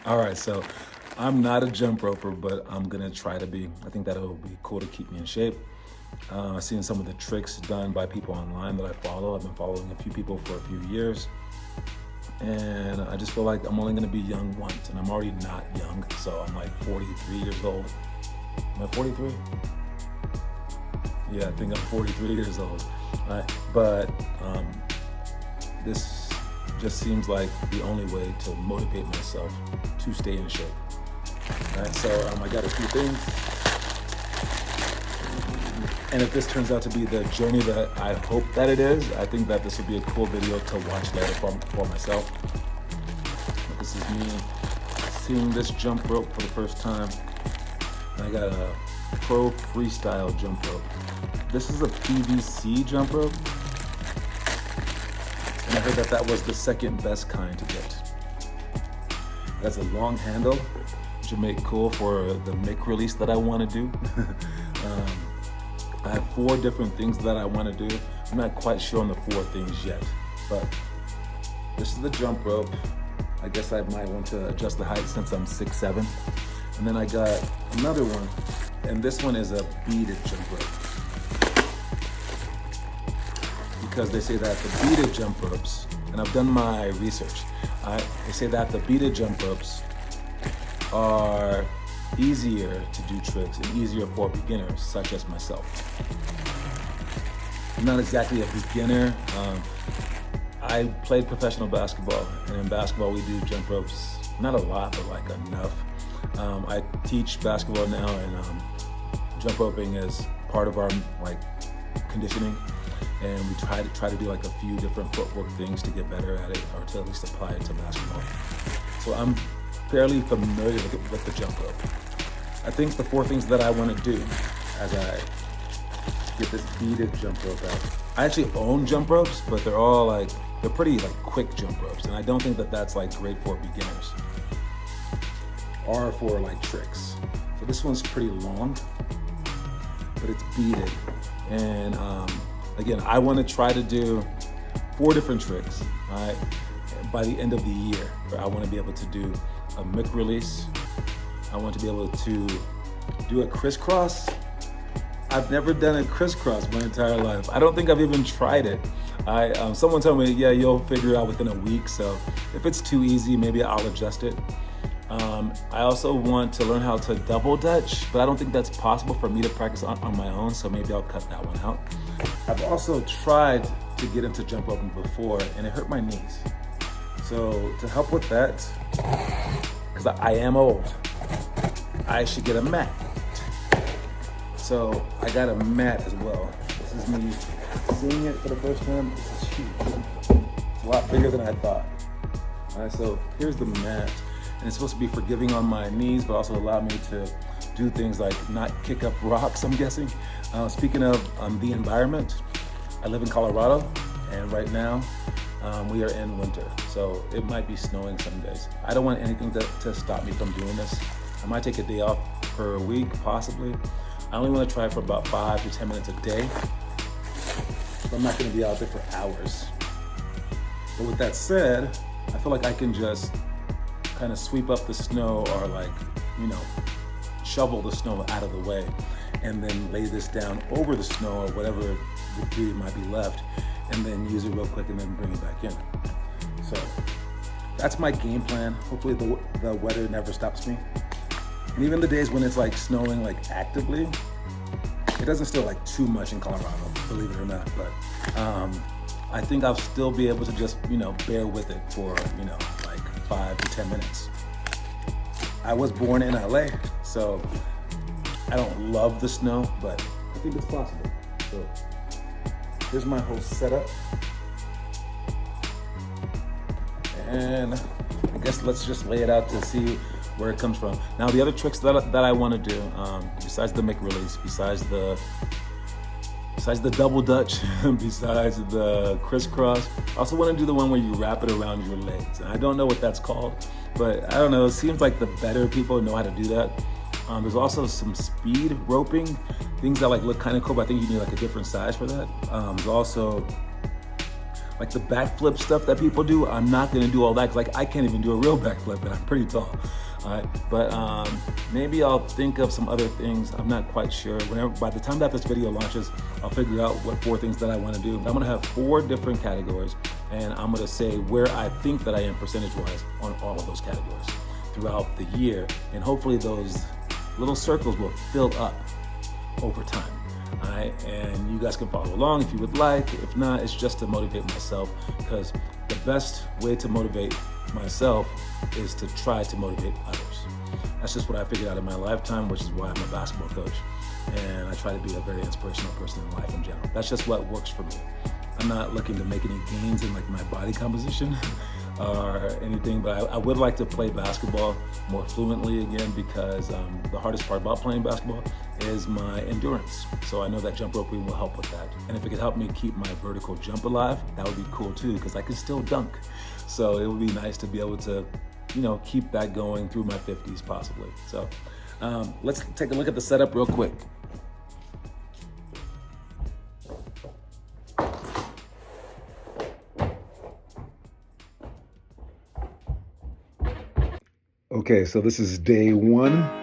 All right, so I'm not a jump roper, but I'm gonna try to be. I think that it'll be cool to keep me in shape. I've seen some of the tricks done by people online that I follow. I've been following a few people for a few years, and I just feel like I'm only gonna be young once, and I'm already not young, so I'm like 43 years old. Am I 43? Yeah, I think I'm 43 years old. But this just seems like the only way to motivate myself to stay in shape. All right, so I got a few things. And if this turns out to be the journey that I hope that it is, I think that this will be a cool video to watch later for myself. This is me seeing this jump rope for the first time. I got a Pro Freestyle jump rope. This is a PVC jump rope. And I heard that that was the second best kind to get. It has a long handle, which would make cool for the mic release that I want to do. I have 4 different things that I want to do. I'm not quite sure on the 4 things yet, but this is the jump rope. I guess I might want to adjust the height since I'm 6'7". And then I got another one, and this one is a beaded jump rope. Because they say that the beaded jump ropes, and I've done my research, they say that the beaded jump ropes are easier to do tricks and easier for beginners such as myself. I'm not exactly a beginner. I played professional basketball, and in basketball we do jump ropes, not a lot, but like enough. I teach basketball now, and jump roping is part of our like conditioning, and we try to do like a few different footwork things to get better at it, or to at least apply it to basketball. So I'm fairly familiar with the jump rope. I think the 4 things that I want to do as I get this beaded jump rope out. I actually own jump ropes, but they're pretty like quick jump ropes, and I don't think that that's like great for beginners or for like tricks. So this one's pretty long, but it's beaded, and again, I want to try to do 4 different tricks. Right, by the end of the year, where I want to be able to do a mic release. I want to be able to do a crisscross. I've never done a crisscross my entire life. I don't think I've even tried it. Someone told me, yeah, you'll figure it out within a week. So if it's too easy, maybe I'll adjust it. I also want to learn how to double dutch, but I don't think that's possible for me to practice on my own. So maybe I'll cut that one out. I've also tried to get into jump roping before, and it hurt my knees. So to help with that, because I am old, I should get a mat. So I got a mat as well. This is me seeing it for the first time. This is huge. It's a lot bigger than I thought. All right, so here's the mat. And it's supposed to be forgiving on my knees, but also allow me to do things like not kick up rocks, I'm guessing. Speaking of the environment, I live in Colorado, and right now we are in winter. So it might be snowing some days. I don't want anything to stop me from doing this. I might take a day off per week, possibly. I only want to try for about 5 to 10 minutes a day. So I'm not going to be out there for hours. But with that said, I feel like I can just kind of sweep up the snow, or like, shovel the snow out of the way, and then lay this down over the snow or whatever debris might be left, and then use it real quick and then bring it back in. So that's my game plan. Hopefully the weather never stops me. And even the days when it's like snowing like actively, it doesn't snow like too much in Colorado, believe it or not, but I think I'll still be able to just, bear with it for, like 5 to 10 minutes. I was born in LA, so I don't love the snow, but I think it's possible. So here's my whole setup. And I guess let's just lay it out to see where it comes from. Now, the other tricks that I want to do, besides the mic release, besides the double dutch, besides the crisscross, I also want to do the one where you wrap it around your legs. And I don't know what that's called, but I don't know. It seems like the better people know how to do that. There's also some speed roping, things that like look kind of cool, but I think you need like a different size for that. There's also Like the backflip stuff that people do, I'm not gonna do all that, 'cause like I can't even do a real backflip and I'm pretty tall. All right, but maybe I'll think of some other things. I'm not quite sure. By the time that this video launches, I'll figure out what 4 things that I want to do. I'm gonna have 4 different categories, and I'm gonna say where I think that I am percentage-wise on all of those categories throughout the year, and hopefully those little circles will fill up over time. All right, and you guys can follow along if you would like. If not, it's just to motivate myself, because the best way to motivate myself is to try to motivate others. That's just what I figured out in my lifetime, which is why I'm a basketball coach. And I try to be a very inspirational person in life in general. That's just what works for me. I'm not looking to make any gains in like my body composition or anything, but I would like to play basketball more fluently again, because the hardest part about playing basketball is my endurance. So I know that jump roping will help with that. And if it could help me keep my vertical jump alive, that would be cool too, because I can still dunk. So it would be nice to be able to, keep that going through my 50s possibly. So let's take a look at the setup real quick. Okay, so this is day 1